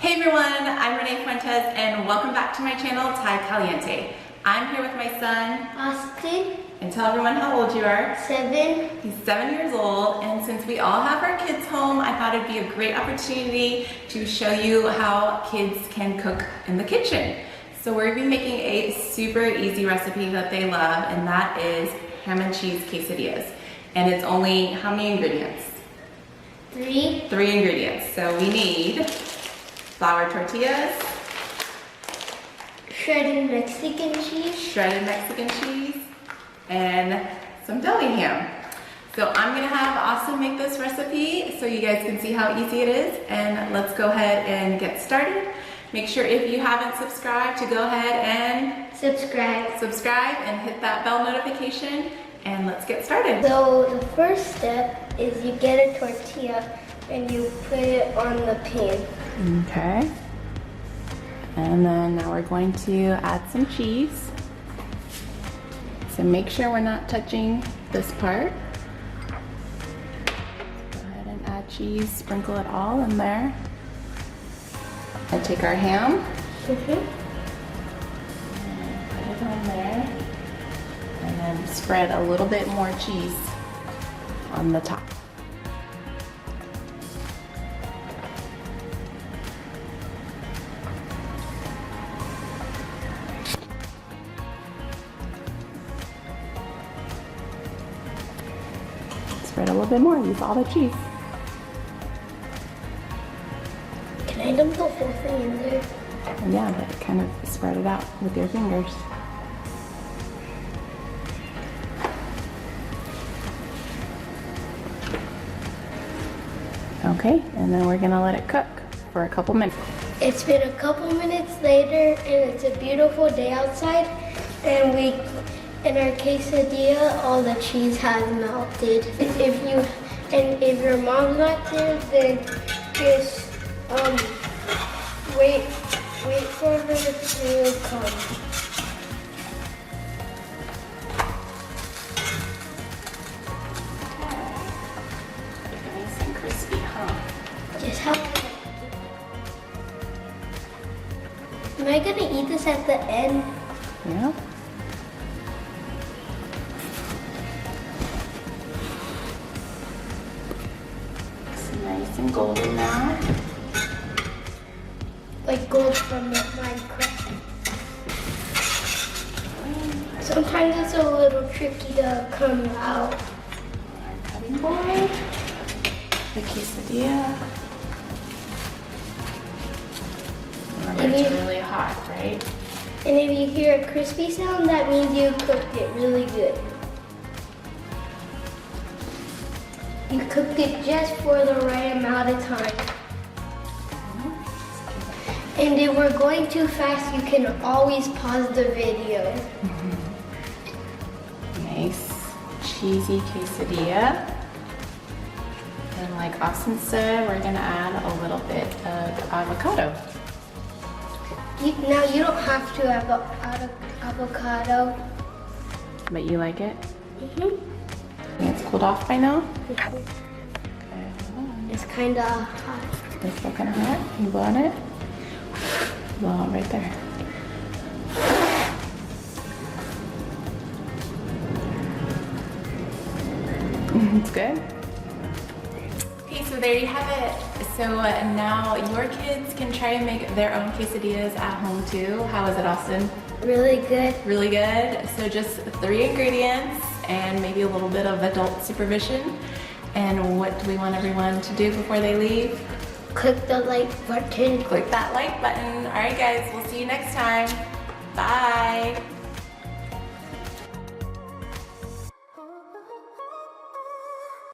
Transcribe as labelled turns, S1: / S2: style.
S1: Hey everyone, I'm Renee Fuentes and welcome back to my channel, Thai Caliente. I'm here with my son,
S2: Austin.
S1: And tell everyone how old you are.
S2: 7.
S1: He's 7 years old, and since we all have our kids home, I thought it'd be a great opportunity to show you how kids can cook in the kitchen. So we're gonna be making a super easy recipe that they love, and that is ham and cheese quesadillas. And it's only how many ingredients?
S2: 3.
S1: 3 ingredients. So we need flour tortillas,
S2: Shredded Mexican cheese,
S1: and some deli ham. So I'm gonna have Austin make this recipe so you guys can see how easy it is, and let's go ahead and get started. Make sure if you haven't subscribed to go ahead and subscribe and hit that bell notification, and let's get started.
S2: So the first step is you get a tortilla and you put it on the pan.
S1: Okay. And then now we're going to add some cheese. So make sure we're not touching this part. Go ahead and add cheese, sprinkle it all in there. And take our ham. And put it on there. And then spread a little bit more cheese on the top. Spread a little bit more, use all the cheese.
S2: Can I dump the whole thing in there?
S1: And yeah, but kind of spread it out with your fingers. Okay, and then we're gonna let it cook for a couple minutes.
S2: It's been a couple minutes later and it's a beautiful day outside, and in our quesadilla, all the cheese has melted. If your mom's not there, then just wait for her to come.
S1: Nice and crispy, huh?
S2: Just how? Am I gonna eat this at the end?
S1: Yeah. Nice and golden now.
S2: Like gold from Minecraft. Sometimes it's a little tricky to come out.
S1: Our cutting board, the quesadilla. Remember, it's really hot, right?
S2: And if you hear a crispy sound, that means you cooked it really good. You cooked it just for the right amount of time. And if we're going too fast, you can always pause the video.
S1: Nice cheesy quesadilla. And like Austin said, we're gonna add a little bit of avocado.
S2: Now you don't have to have avocado.
S1: But you like it? It's cooled off by now?
S2: Okay.
S1: Okay, hold on.
S2: It's kind of hot.
S1: It's still kind of hot. You blow on it? Blow on right there. It's good. Okay, so there you have it. So now your kids can try to make their own quesadillas at home too. How is it, Austin?
S2: Really good.
S1: Really good. So just 3 ingredients and maybe a little bit of adult supervision. And what do we want everyone to do before they leave?
S2: Click the like button.
S1: Click that like button. All right, guys, we'll see you next time.